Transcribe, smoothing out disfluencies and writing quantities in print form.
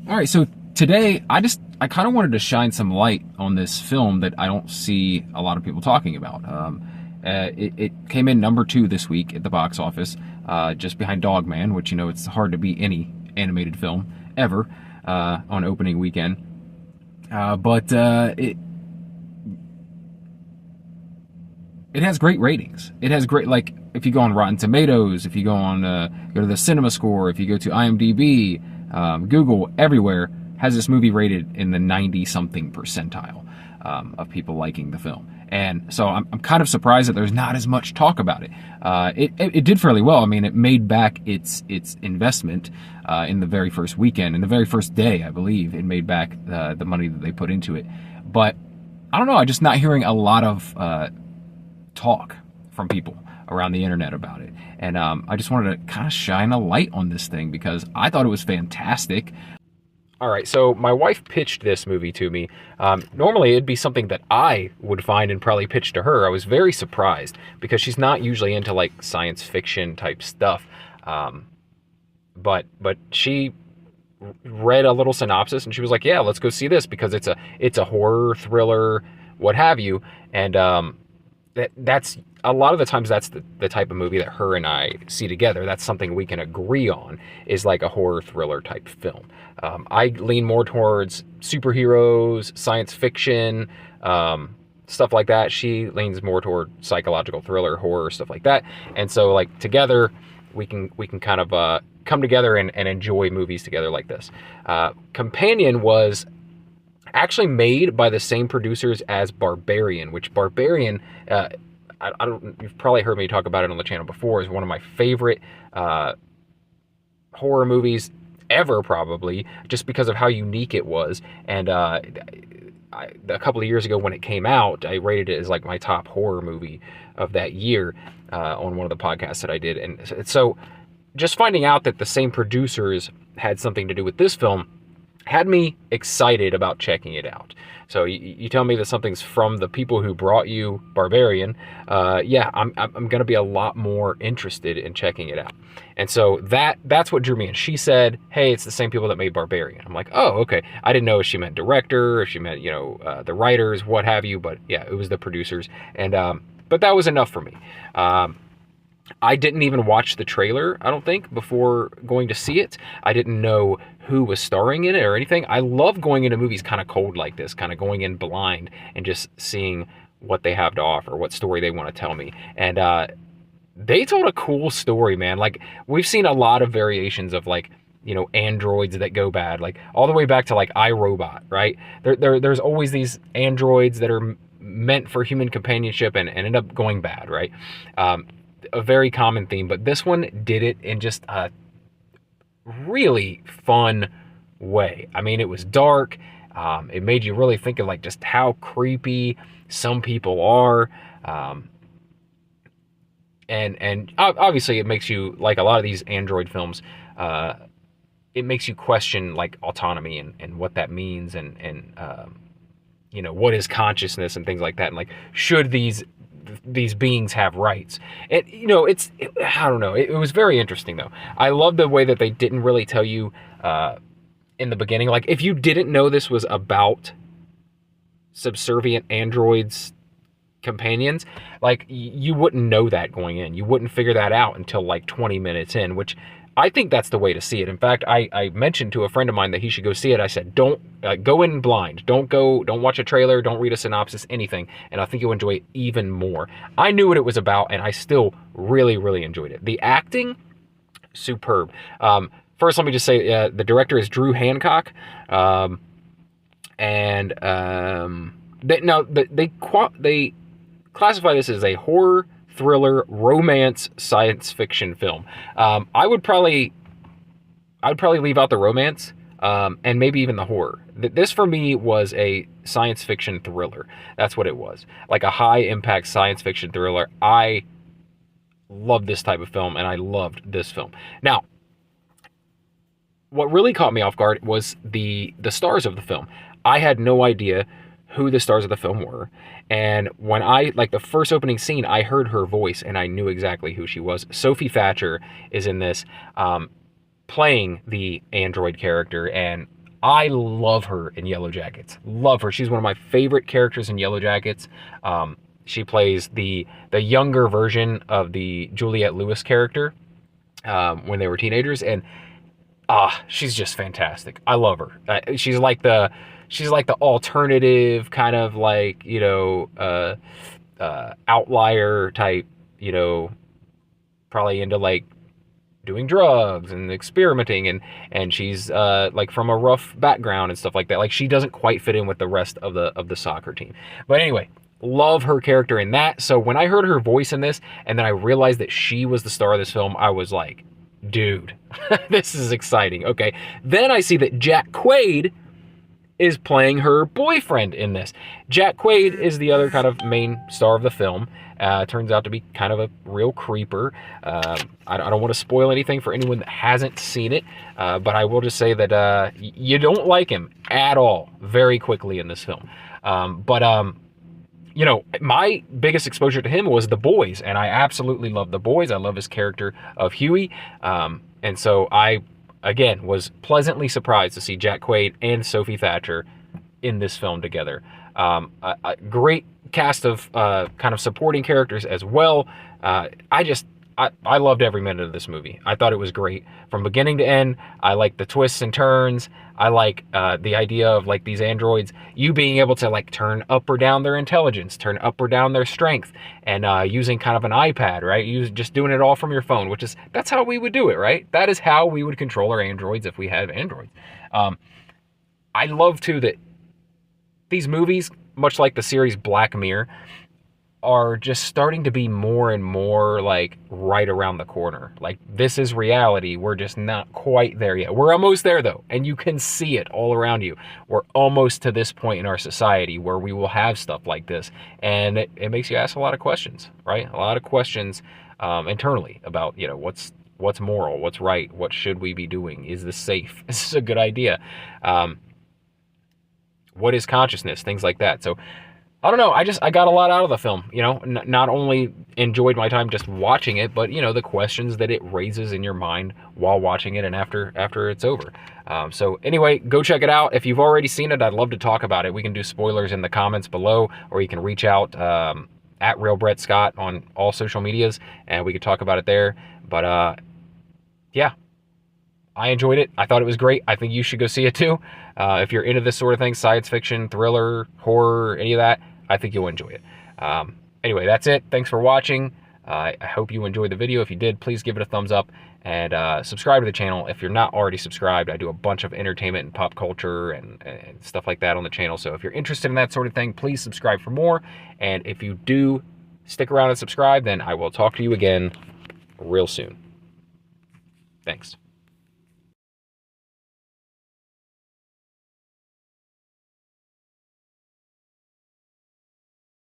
All right, so today I kind of wanted to shine some light on this film that I don't see a lot of people talking about. It came in number 2 this week at the box office, just behind Dogman, which it's hard to beat any animated film ever on opening weekend. But it has great ratings. It has great, like, if you go on Rotten Tomatoes, if you go on go to the Cinema Score, if you go to IMDb, Google, everywhere has this movie rated in the 90 something percentile of people liking the film. And so I'm kind of surprised that there's not as much talk about it. It did fairly well. I mean, it made back its investment in the very first weekend, in the very first day, I believe. It made back the money that they put into it. But I don't know. I'm just not hearing a lot of talk from people around the internet about it. And I just wanted to kind of shine a light on this thing because I thought it was fantastic. All right, so my wife pitched this movie to me. Normally, it'd be something that I would find and probably pitch to her. I was very surprised because she's not usually into like science fiction type stuff. But she read a little synopsis and she was like, "Yeah, let's go see this because it's a horror thriller, what have you." And that's a lot of the times that's the type of movie that her and I see together. That's something we can agree on is like a horror thriller type film. I lean more towards superheroes, science fiction, stuff like that. She leans more toward psychological thriller, horror, stuff like that. And so like together we can kind of come together and enjoy movies together like this. Companion was actually made by the same producers as Barbarian, which Barbarian, you've probably heard me talk about it on the channel before, is one of my favorite horror movies ever, probably, just because of how unique it was. And a couple of years ago when it came out, I rated it as like my top horror movie of that year on one of the podcasts that I did. And so just finding out that the same producers had something to do with this film had me excited about checking it out. So you tell me that something's from the people who brought you Barbarian, yeah, I'm going to be a lot more interested in checking it out. And so that's what drew me in. She said, "Hey, it's the same people that made Barbarian." I'm like, "Oh, okay." I didn't know if she meant director, if she meant the writers, what have you. But yeah, it was the producers, and but that was enough for me. I didn't even watch the trailer, I don't think, before going to see it. I didn't know who was starring in it or anything. I love going into movies kind of cold like this, kind of going in blind and just seeing what they have to offer, what story they want to tell me. And they told a cool story, man. Like, we've seen a lot of variations of, like, androids that go bad, like all the way back to like iRobot, right? There's always these androids that are meant for human companionship and end up going bad, right? A very common theme, but this one did it in just a really fun way. I mean, it was dark. It made you really think of like just how creepy some people are. And obviously it makes you, like a lot of these Android films, it makes you question like autonomy and what that means and what is consciousness and things like that. And like, should these beings have rights? And I don't know. It was very interesting though. I love the way that they didn't really tell you in the beginning. Like, if you didn't know this was about subservient androids companions, like, you wouldn't know that going in. You wouldn't figure that out until like 20 minutes in, which I think that's the way to see it. In fact, I mentioned to a friend of mine that he should go see it. I said, don't go in blind. Don't watch a trailer. Don't read a synopsis, anything. And I think you'll enjoy it even more. I knew what it was about, and I still really, really enjoyed it. The acting, superb. First, let me just say, the director is Drew Hancock. They classify this as a horror, thriller, romance, science fiction film. I would probably leave out the romance, and maybe even the horror. This for me was a science fiction thriller. That's what it was. Like a high impact science fiction thriller. I love this type of film, and I loved this film. Now, what really caught me off guard was the stars of the film. I had no idea who the stars of the film were. And when the first opening scene, I heard her voice and I knew exactly who she was. Sophie Thatcher is in this, playing the android character, and I love her in Yellow Jackets. Love her. She's one of my favorite characters in Yellow Jackets. She plays the younger version of the Juliette Lewis character when they were teenagers, and she's just fantastic. I love her. She's like the alternative kind of like, you know, outlier type, you know, probably into like doing drugs and experimenting, and she's like from a rough background and stuff like that. Like, she doesn't quite fit in with the rest of the soccer team. But anyway, love her character in that. So when I heard her voice in this, and then I realized that she was the star of this film, I was like, dude, this is exciting. Okay. Then I see that Jack Quaid is playing her boyfriend in this. Jack Quaid is the other kind of main star of the film. Turns out to be kind of a real creeper. I don't want to spoil anything for anyone that hasn't seen it, but I will just say that you don't like him at all very quickly in this film. You know, my biggest exposure to him was The Boys, and I absolutely love The Boys. I love his character of Huey. And so I, again, was pleasantly surprised to see Jack Quaid and Sophie Thatcher in this film together. A great cast of kind of supporting characters as well. I loved every minute of this movie. I thought it was great from beginning to end. I like the twists and turns. I like the idea of like these androids, you being able to like turn up or down their intelligence, turn up or down their strength, and using kind of an iPad, right? You just doing it all from your phone, that's how we would do it, right? That is how we would control our androids if we had androids. I love too that these movies, much like the series Black Mirror, are just starting to be more and more like right around the corner. Like, this is reality. We're just not quite there yet. We're almost there though, and you can see it all around you. We're almost to this point in our society where we will have stuff like this, and it makes you ask a lot of questions, right? A lot of questions internally about, you know, what's moral, what's right, what should we be doing? Is this safe? Is this a good idea? What is consciousness? Things like that. So I don't know. I got a lot out of the film, you know, not only enjoyed my time just watching it, but, you know, the questions that it raises in your mind while watching it and after it's over. So anyway, go check it out. If you've already seen it, I'd love to talk about it. We can do spoilers in the comments below, or you can reach out at Real Brett Scott on all social medias, and we could talk about it there. But yeah, I enjoyed it. I thought it was great. I think you should go see it too. If you're into this sort of thing, science fiction, thriller, horror, any of that, I think you'll enjoy it. Anyway, that's it. Thanks for watching. I hope you enjoyed the video. If you did, please give it a thumbs up, and subscribe to the channel if you're not already subscribed. I do a bunch of entertainment and pop culture and stuff like that on the channel. So if you're interested in that sort of thing, please subscribe for more. And if you do stick around and subscribe, then I will talk to you again real soon. Thanks.